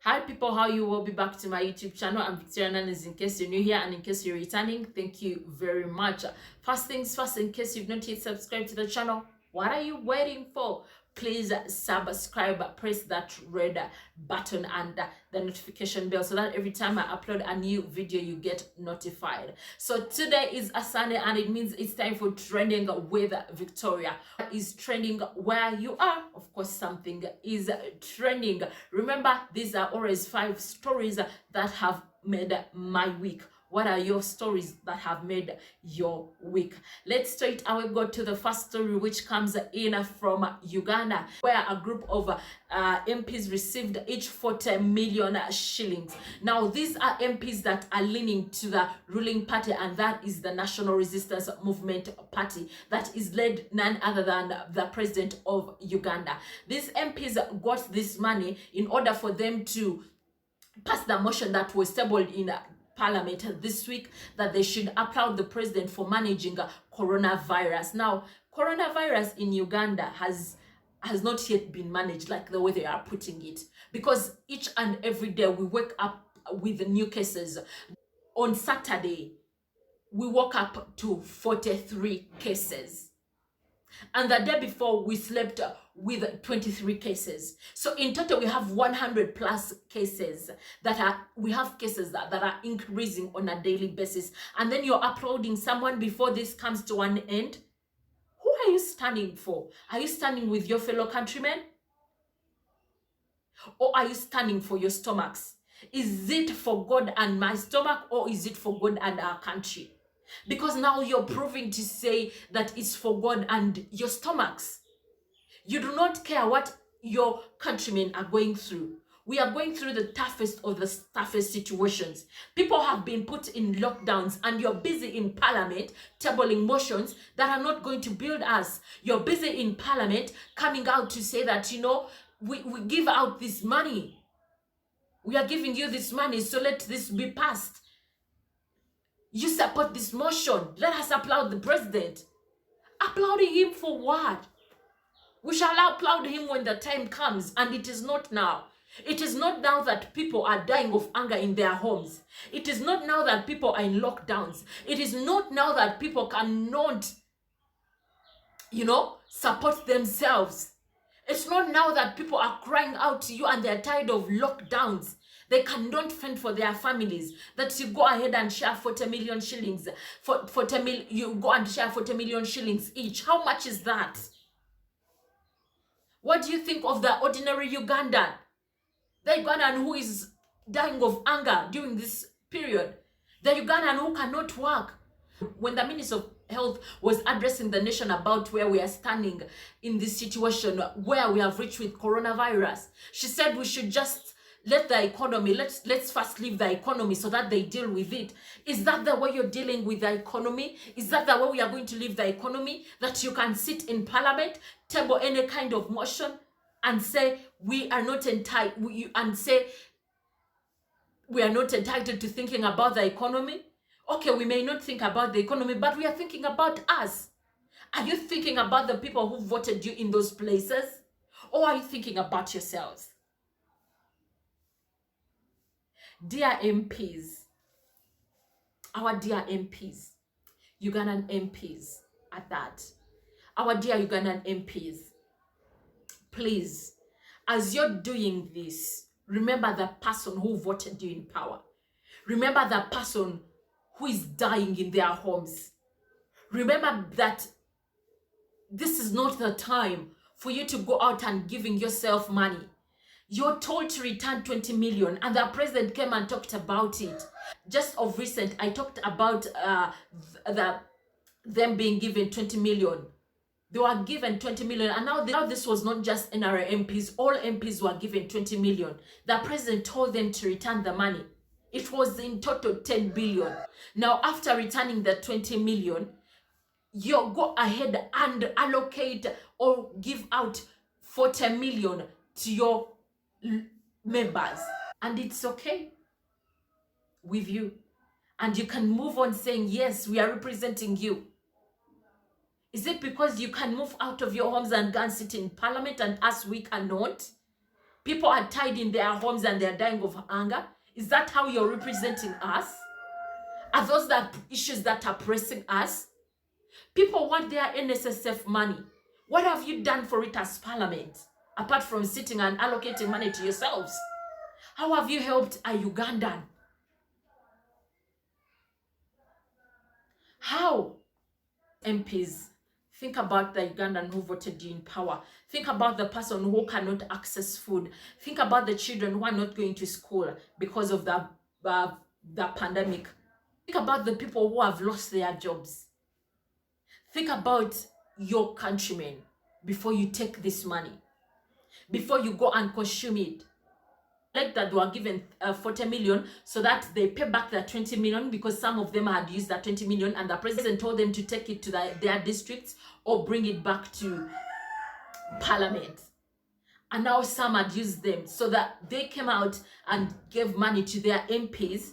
Hi people, how you? Will be back to my YouTube channel. I'm Victoria.This. In case you're new here and in case you're returning, thank you very much. First things first, in case you've not yet subscribed to the channel, what are you waiting for? Please subscribe, press that red button and the notification bell so that every time I upload a new video you get notified. So today is a Sunday and it means it's time for Trending with Victoria. Is trending where you are? Of course, something is trending. Remember, these are always 5 stories that have made my week. What are your stories that have made your week? Let's straight away go to the first story, which comes in from Uganda, where a group of MPs received each 40 million shillings. Now, these are MPs that are leaning to the ruling party, and that is the National Resistance Movement Party, that is led none other than the president of Uganda. These MPs got this money in order for them to pass the motion that was tabled in Parliament this week, that they should applaud the president for managing coronavirus. Now, coronavirus in Uganda has not yet been managed like the way they are putting it, because each and every day we wake up with new cases. On Saturday, we woke up to 43 cases. And the day before, we slept with 23 cases. So in total, we have 100 plus cases we have cases that are increasing on a daily basis. And then you're uploading someone before this comes to an end. Who are you standing for? Are you standing with your fellow countrymen? Or are you standing for your stomachs? Is it for God and my stomach, or is it for God and our country? Because now you're proving to say that it's for God and your stomachs. You do not care what your countrymen are going through. We are going through the toughest of the toughest situations. People have been put in lockdowns, and you're busy in Parliament tabling motions that are not going to build us. You're busy in Parliament coming out to say that, you know, we give out this money. We are giving you this money, so let this be passed. You support this motion. Let us applaud the president. Applauding him for what? We shall applaud him when the time comes, and it is not now. It is not now that people are dying of hunger in their homes. It is not now that people are in lockdowns. It is not now that people cannot, support themselves. It's not now that people are crying out to you and they're tired of lockdowns. They cannot fend for their families. That you go ahead and share 40 million shillings. You go and share 40 million shillings each. How much is that? What do you think of the ordinary Ugandan? The Ugandan who is dying of hunger during this period. The Ugandan who cannot work. When the Minister of Health was addressing the nation about where we are standing in this situation, where we have reached with coronavirus, she said we should just let the economy, let's first leave the economy so that they deal with it. Is that the way you're dealing with the economy? Is that the way we are going to leave the economy? That you can sit in Parliament, table any kind of motion, and say we are not entitled, we are not entitled to thinking about the economy? Okay, we may not think about the economy, but we are thinking about us. Are you thinking about the people who voted you in those places? Or are you thinking about yourselves? Dear MPs, our dear MPs, Ugandan MPs at that, our dear Ugandan MPs, please, as you're doing this, remember the person who voted you in power. Remember the person who is dying in their homes. Remember that this is not the time for you to go out and giving yourself money. You're told to return 20 million, and the president came and talked about it. Just of recent, I talked about them being given 20 million. They were given 20 million, and now this was not just Nrm Mps. All MPs were given 20 million. The president told them to return the money. It was in total 10 billion. Now, after returning the 20 million, you go ahead and allocate or give out 40 million to your members, and it's okay with you, and you can move on saying, yes, we are representing you. Is it because you can move out of your homes and go and sit in Parliament and us we cannot? People are tied in their homes and they're dying of hunger. Is that how you're representing us? Are those the issues that are pressing us? People want their NSSF money. What have you done for it as parliament, apart from sitting and allocating money to yourselves? How have you helped a Ugandan? How? MPs, think about the Ugandan who voted you in power. Think about the person who cannot access food. Think about the children who are not going to school because of the pandemic. Think about the people who have lost their jobs. Think about your countrymen before you take this money, before you go and consume it. Like that they were given 40 million so that they pay back their 20 million because some of them had used that 20 million and the president told them to take it to their districts or bring it back to parliament. And now some had used them so that they came out and gave money to their MPs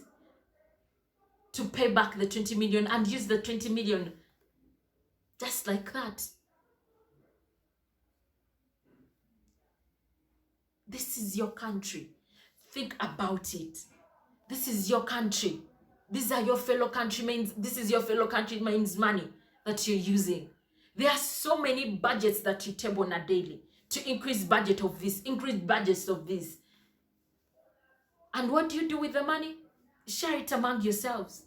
to pay back the 20 million and use the 20 million just like that. This is your country. Think about it. This is your country. These are your fellow countrymen. This is your fellow countrymen's money that you're using. There are so many budgets that you table on a daily to increase budget of this, increase budgets of this. And what do you do with the money? Share it among yourselves,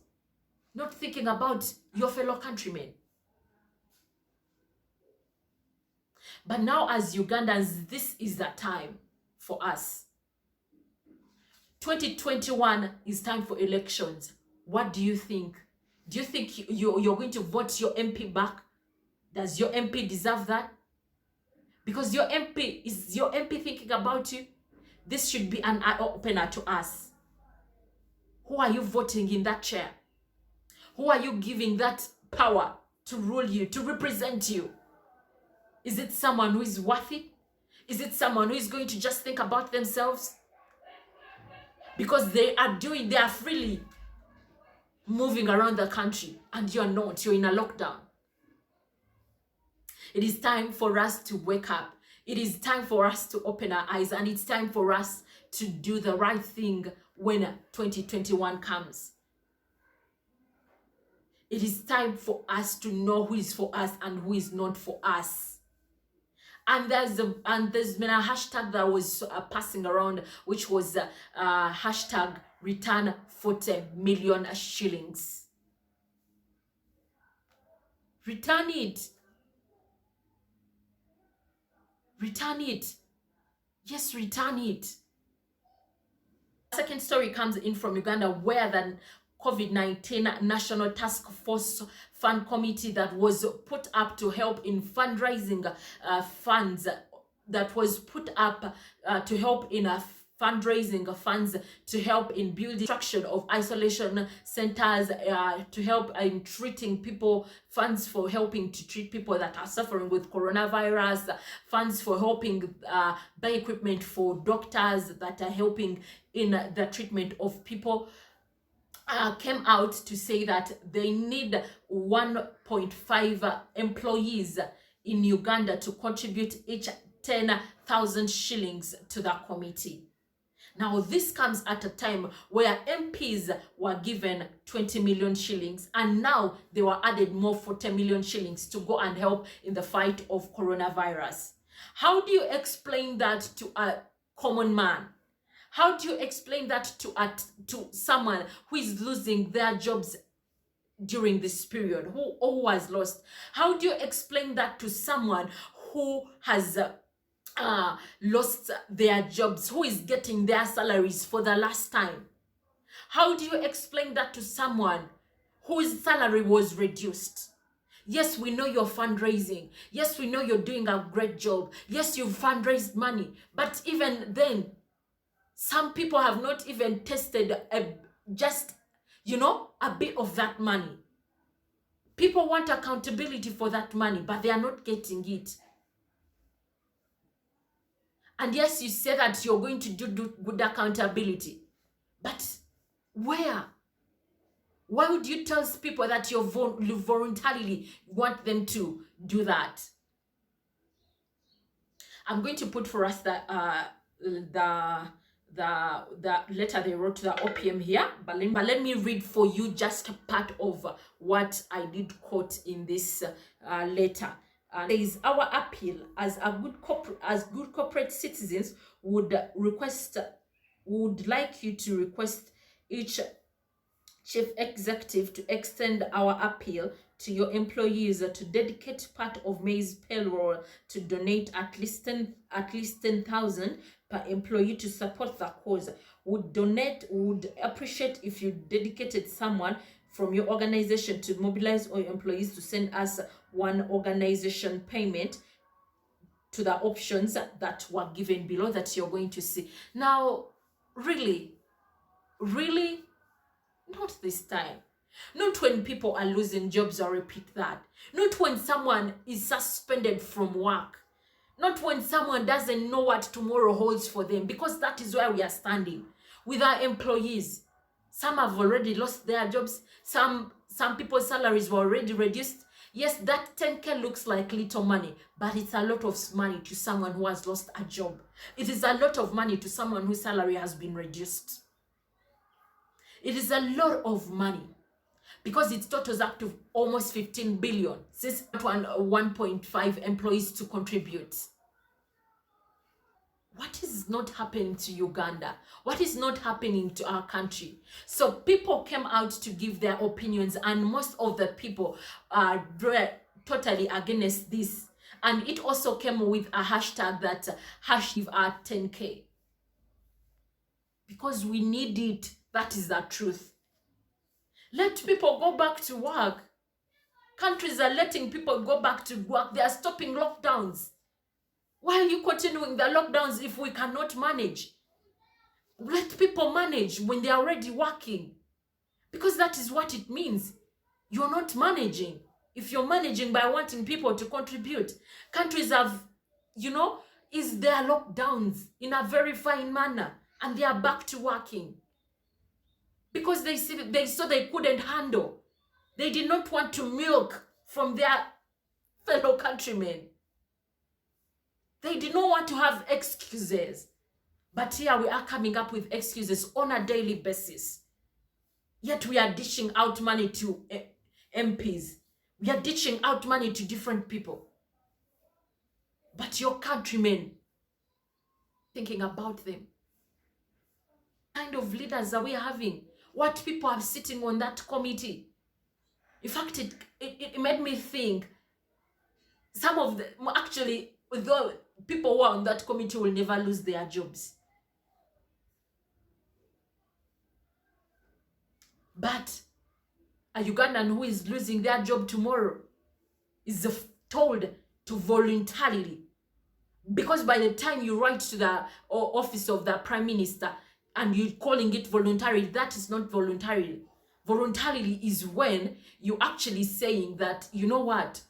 not thinking about your fellow countrymen. But now as Ugandans, this is the time for us. 2021 is time for elections. What do you think? Do you think you're going to vote your MP back? Does your MP deserve that? Because your MP, is your MP thinking about you? This should be an eye-opener to us. Who are you voting in that chair? Who are you giving that power to rule you, to represent you? Is it someone who is worth it? Is it someone who is going to just think about themselves? Because they are freely moving around the country and you're not, you're in a lockdown. It is time for us to wake up. It is time for us to open our eyes, and it's time for us to do the right thing when 2021 comes. It is time for us to know who is for us and who is not for us. And there's been a hashtag that was passing around, which was hashtag return 40 million shillings. Return it. Return it. Yes, return it. Second story comes in from Uganda, where the COVID-19 National Task Force Fund Committee that was put up to help in fundraising funds, that was put up to help in fundraising funds to help in building construction of isolation centers, to help in treating people, funds for helping to treat people that are suffering with coronavirus, funds for helping buy equipment for doctors that are helping in the treatment of people. Came out to say that they need 1.5 employees in Uganda to contribute each 10,000 shillings to the committee. Now, this comes at a time where MPs were given 20 million shillings, and now they were added more 40 million shillings to go and help in the fight of coronavirus. How do you explain that to a common man? How do you explain that to someone who is losing their jobs during this period, who has lost? How do you explain that to someone who has lost their jobs, who is getting their salaries for the last time? How do you explain that to someone whose salary was reduced? Yes, we know you're fundraising. Yes, we know you're doing a great job. Yes, you've fundraised money. But even then, some people have not even tested just, a bit of that money. People want accountability for that money, but they are not getting it. And yes, you say that you're going to do good accountability, but where? Why would you tell people that you voluntarily want them to do that? I'm going to put for us that the the letter they wrote to the OPM here, but let me read for you just a part of what I did quote in this letter. There is our appeal as good corporate citizens would like you to request each chief executive to extend our appeal to your employees to dedicate part of May's payroll to donate at least 10,000 per employee to support the cause. Would appreciate if you dedicated someone from your organization to mobilize all your employees to send us one organization payment to the options that were given below that you're going to see. Now, really, not this time. Not when people are losing jobs, I'll repeat that. Not when someone is suspended from work. Not when someone doesn't know what tomorrow holds for them, because that is where we are standing with our employees. Some have already lost their jobs. Some people's salaries were already reduced. Yes, that 10K looks like little money, but it's a lot of money to someone who has lost a job. It is a lot of money to someone whose salary has been reduced. It is a lot of money because it totals up to almost 15 billion since 1.5 employees to contribute. What is not happening to Uganda? What is not happening to our country? So people came out to give their opinions, and most of the people are totally against this. And it also came with a hashtag that hashtag 10K. Because we need it. That is the truth. Let people go back to work. Countries are letting people go back to work. They are stopping lockdowns. Why are you continuing the lockdowns if we cannot manage? Let people manage when they are already working. Because that is what it means. You're not managing. If you're managing by wanting people to contribute, countries have, is their lockdowns in a very fine manner, and they are back to working. Because they saw they couldn't handle. They did not want to milk from their fellow countrymen. They did not want to have excuses. But here we are coming up with excuses on a daily basis. Yet we are dishing out money to MPs. We are dishing out money to different people. But your countrymen, thinking about them. What kind of leaders are we having? What people are sitting on that committee? In fact, it made me think some of the, actually, though people who are on that committee will never lose their jobs. But a Ugandan who is losing their job tomorrow is told to voluntarily, because by the time you write to the office of the Prime Minister and you're calling it voluntary, that is not voluntarily. Voluntarily is when you're actually saying that, you know what,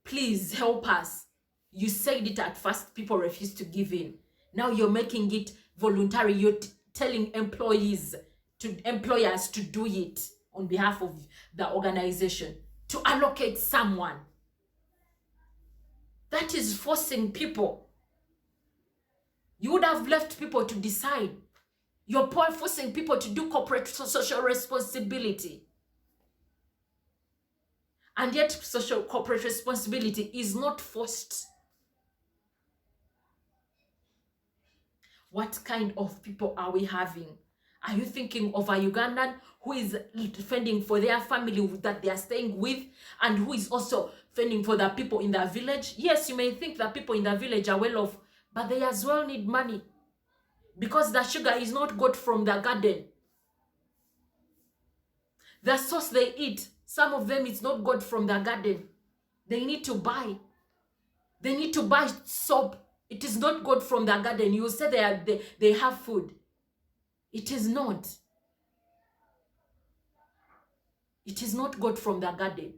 please help us. You said it at first, people refused to give in. Now you're making it voluntary. You're telling employers to do it on behalf of the organization, to allocate someone. That is forcing people. You would have left people to decide. You're forcing people to do corporate social responsibility. And yet social corporate responsibility is not forced. What kind of people are we having? Are you thinking of a Ugandan who is fending for their family that they are staying with, and who is also fending for the people in the village? Yes, you may think that people in the village are well off, but they as well need money, because the sugar is not got from the garden. The sauce they eat, some of them is not got from the garden. They need to buy. They need to buy soap. It is not got from the garden. You say they have food. It is not. It is not got from the garden.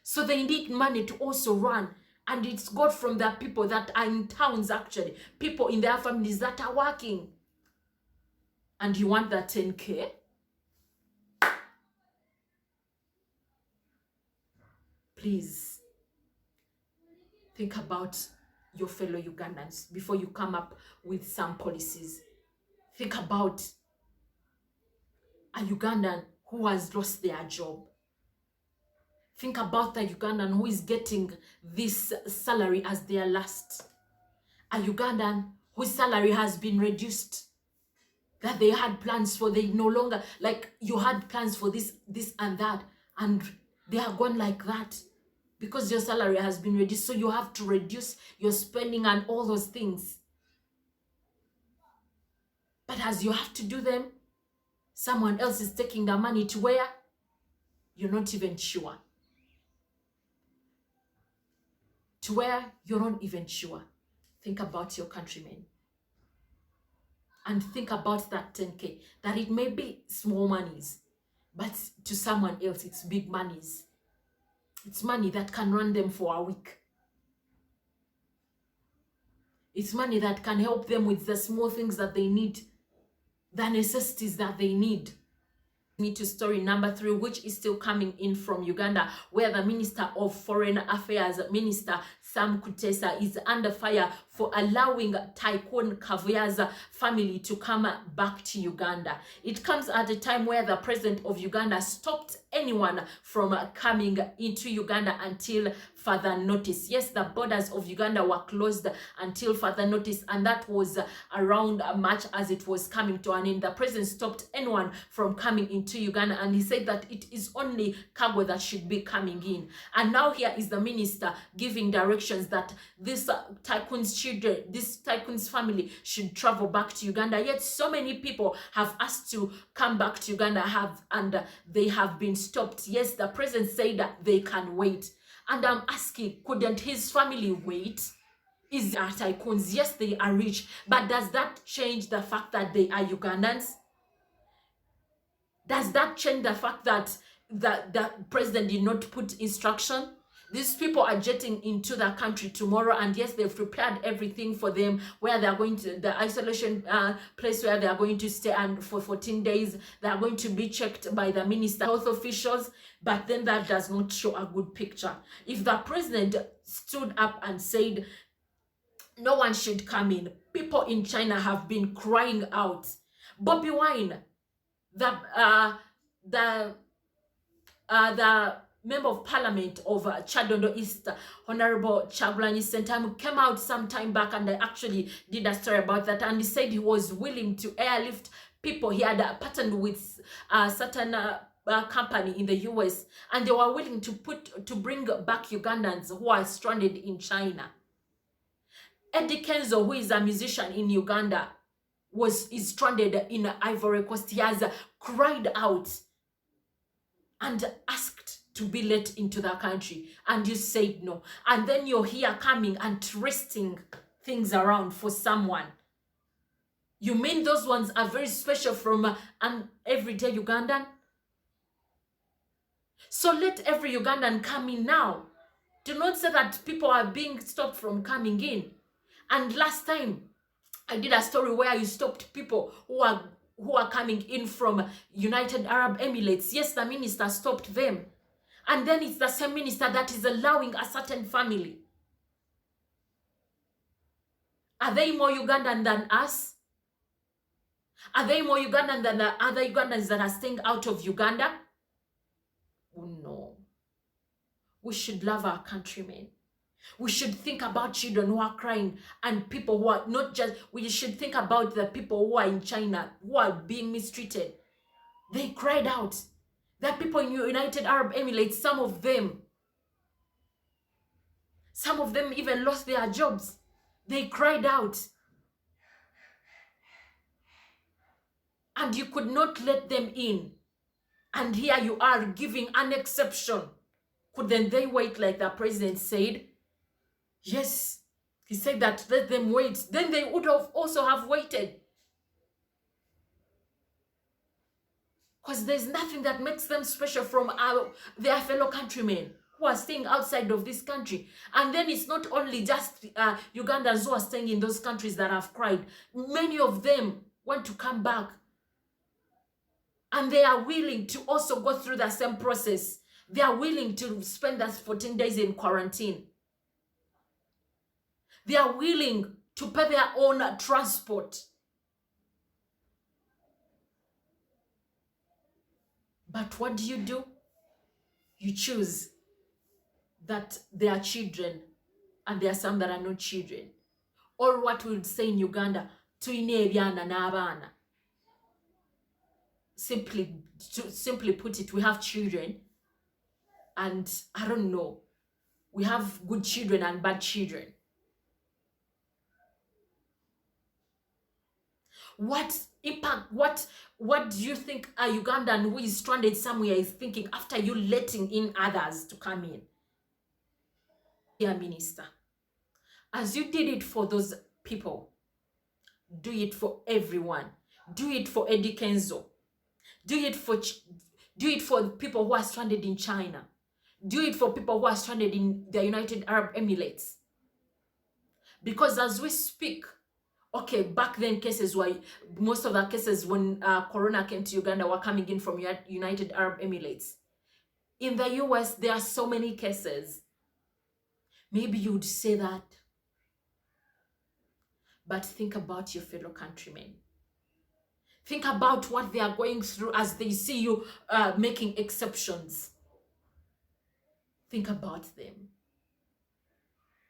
So they need money to also run. And it's got from the people that are in towns, actually. People in their families that are working. And you want that 10K? Please think about your fellow Ugandans before you come up with some policies. Think about a Ugandan who has lost their job. Think about the Ugandan who is getting this salary as their last. A Ugandan whose salary has been reduced, that they had plans for, they no longer, like you had plans for this and that, and they are gone like that because your salary has been reduced. So you have to reduce your spending and all those things. But as you have to do them, someone else is taking the money to where you're not even sure. To where you're not even sure. Think about your countrymen. And think about that 10K, that it may be small monies, but to someone else, it's big monies. It's money that can run them for a week. It's money that can help them with the small things that they need, the necessities that they need. Me to story number 3, which is still coming in from Uganda, where the Minister of Foreign Affairs, Minister Sam Kutesa, is under fire for allowing Tycoon Kavuya's family to come back to Uganda. It comes at a time where the President of Uganda stopped anyone from coming into Uganda until further notice. Yes, the borders of Uganda were closed until further notice, and that was around March as it was coming to an end. The President stopped anyone from coming into Uganda, and he said that it is only cargo that should be coming in. And now here is the minister giving directions that this tycoon's children, this tycoon's family should travel back to Uganda. Yet so many people have asked to come back to Uganda and they have been stopped. Yes, the President said that they can wait. And I'm asking, couldn't his family wait? Is they are tycoons? Yes, they are rich. But does that change the fact that they are Ugandans? Does that change the fact that the President did not put instruction? These people are jetting into the country tomorrow, and yes, they've prepared everything for them, where they are going to, the isolation place where they are going to stay, and for 14 days, they are going to be checked by the minister, health officials, but then that does not show a good picture. If the President stood up and said, no one should come in, people in China have been crying out. Bobby Wine, the Member of Parliament of Chadondo-East, Honorable Chagulanyi Sentamu, came out some time back, and I actually did a story about that, and he said he was willing to airlift people. He had partnered with a certain company in the US, and they were willing to bring back Ugandans who are stranded in China. Eddie Kenzo, who is a musician in Uganda, is stranded in Ivory Coast. He has cried out and asked to be let into the country, and you said no. And then you're here coming and twisting things around for someone. You mean those ones are very special from an everyday Ugandan? So let every Ugandan come in now. Do not say that people are being stopped from coming in. And last time I did a story where you stopped people who are coming in from United Arab Emirates. Yes, the minister stopped them. And then it's the same minister that is allowing a certain family. Are they more Ugandan than us? Are they more Ugandan than the other Ugandans that are staying out of Uganda? Oh no. We should love our countrymen. We should think about children who are crying and people who are not just, we should think about the people who are in China, who are being mistreated. They cried out. There are people in United Arab Emirates, some of them even lost their jobs. They cried out. And you could not let them in. And here you are giving an exception. Couldn't they wait, like the President said? Yes. He said that let them wait. Then they would have also have waited. Because there's nothing that makes them special from their fellow countrymen who are staying outside of this country. And then it's not only just Ugandans who are staying in those countries that have cried. Many of them want to come back. And they are willing to also go through the same process. They are willing to spend that 14 days in quarantine. They are willing to pay their own transport. But what do? You choose that they are children and there are some that are not children. Or what we would say in Uganda, tuine ebyana n'abaana. Simply put it, we have children and I don't know, we have good children and bad children. What impact, what do you think a Ugandan who is stranded somewhere is thinking after you letting in others to come in? Dear Minister, as you did it for those people, do it for everyone. Do it for Eddie Kenzo. Do it for people who are stranded in China. Do it for people who are stranded in the United Arab Emirates. Because as we speak, okay, back then cases were, most of the cases when Corona came to Uganda were coming in from United Arab Emirates. In the US, there are so many cases. Maybe you would say that. But think about your fellow countrymen. Think about what they are going through as they see you making exceptions. Think about them.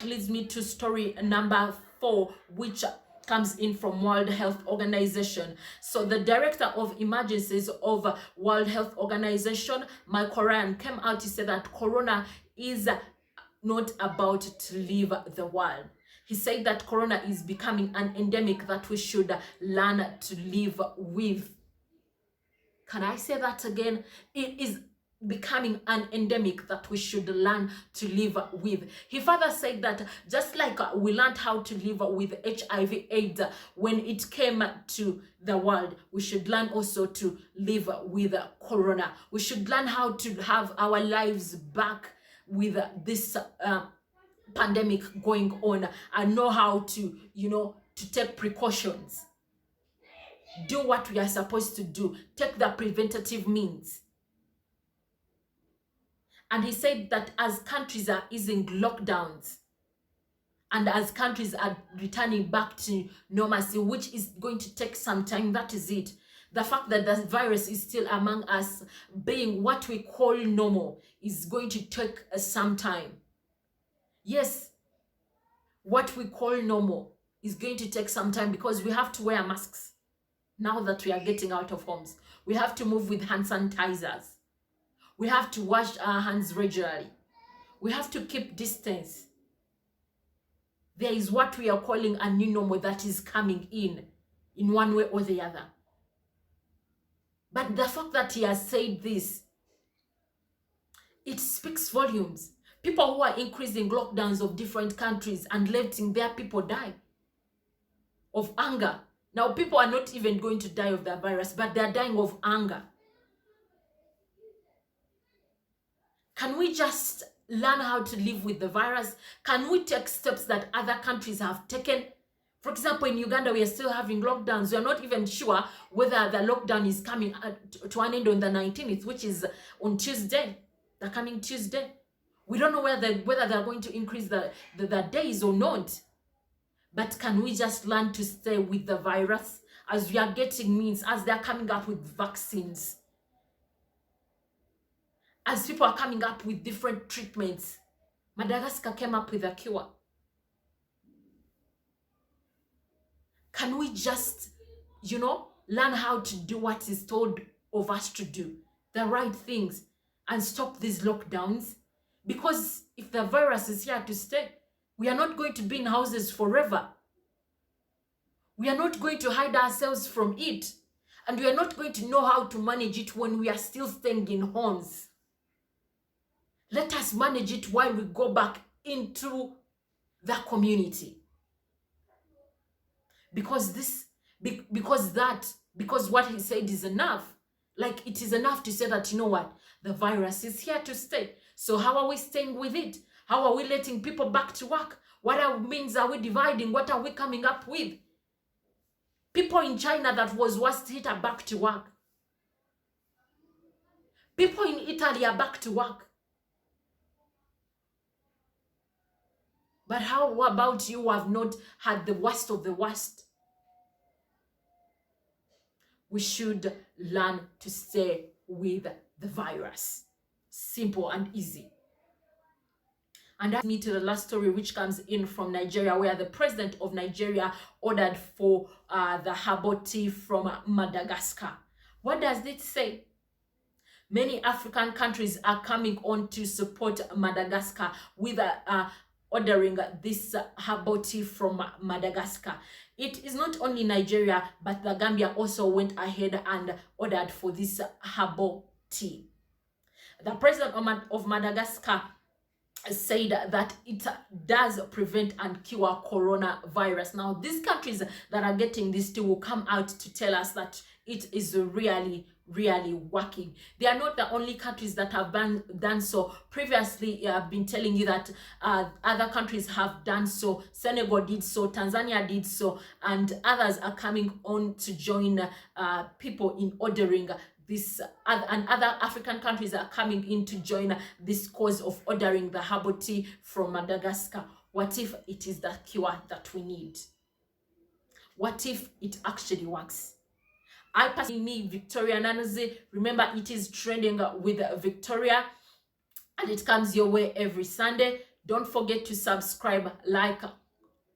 Leads me to story number 4, which comes in from World Health Organization. So the director of emergencies of World Health Organization, Michael Ryan, came out to say that Corona is not about to leave the world. He said that Corona is becoming an endemic that we should learn to live with. Can I say that again? It is becoming an endemic that we should learn to live with. He further said that just like we learned how to live with HIV/AIDS when it came to the world, we should learn also to live with Corona. We should learn how to have our lives back with this pandemic going on and know how to, to take precautions. Do what we are supposed to do. Take the preventative means. And he said that as countries are easing lockdowns and as countries are returning back to normalcy, which is going to take some time, that is it. The fact that the virus is still among us, being what we call normal, is going to take some time. Yes, what we call normal is going to take some time because we have to wear masks now that we are getting out of homes. We have to move with hand sanitizers. We have to wash our hands regularly. We have to keep distance. There is what we are calling a new normal that is coming in one way or the other. But the fact that he has said this, it speaks volumes. People who are increasing lockdowns of different countries and letting their people die of anger. Now, people are not even going to die of the virus, but they are dying of anger. Can we just learn how to live with the virus? Can we take steps that other countries have taken? For example, in Uganda, we are still having lockdowns. We are not even sure whether the lockdown is coming to an end on the 19th, which is on Tuesday, the coming Tuesday. We don't know whether they're going to increase the days or not. But can we just learn to stay with the virus as we are getting means, as they're coming up with vaccines? As people are coming up with different treatments. Madagascar came up with a cure. Can we just, learn how to do what is told of us to do? The right things and stop these lockdowns? Because if the virus is here to stay, we are not going to be in houses forever. We are not going to hide ourselves from it. And we are not going to know how to manage it when we are still staying in homes. Let us manage it while we go back into the community. Because what he said is enough. Like, it is enough to say that, the virus is here to stay. So how are we staying with it? How are we letting people back to work? What means are we dividing? What are we coming up with? People in China that was worst hit are back to work. People in Italy are back to work. But how about you who have not had the worst of the worst? We should learn to stay with the virus. Simple and easy. And that's me to the last story, which comes in from Nigeria, where the president of Nigeria ordered for the herbal tea from Madagascar. What does it say? Many African countries are coming on to support Madagascar with ordering this herbal tea from Madagascar. It is not only Nigeria, but the Gambia also went ahead and ordered for this herbal tea. The president of Madagascar said that it does prevent and cure coronavirus. Now, these countries that are getting this tea will come out to tell us that it is really working. They are not the only countries that have done so. Previously, I've been telling you that other countries have done so. Senegal did so, Tanzania did so, and others are coming on to join people in ordering this, and other African countries are coming in to join this cause of ordering the herbal tea from Madagascar. What if it is the cure that we need? What if it actually works? I personally, Victoria.This, remember it is trending with Victoria, and it comes your way every Sunday. Don't forget to subscribe, like,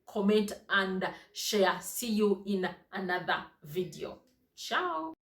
comment, and share. See you in another video. Ciao.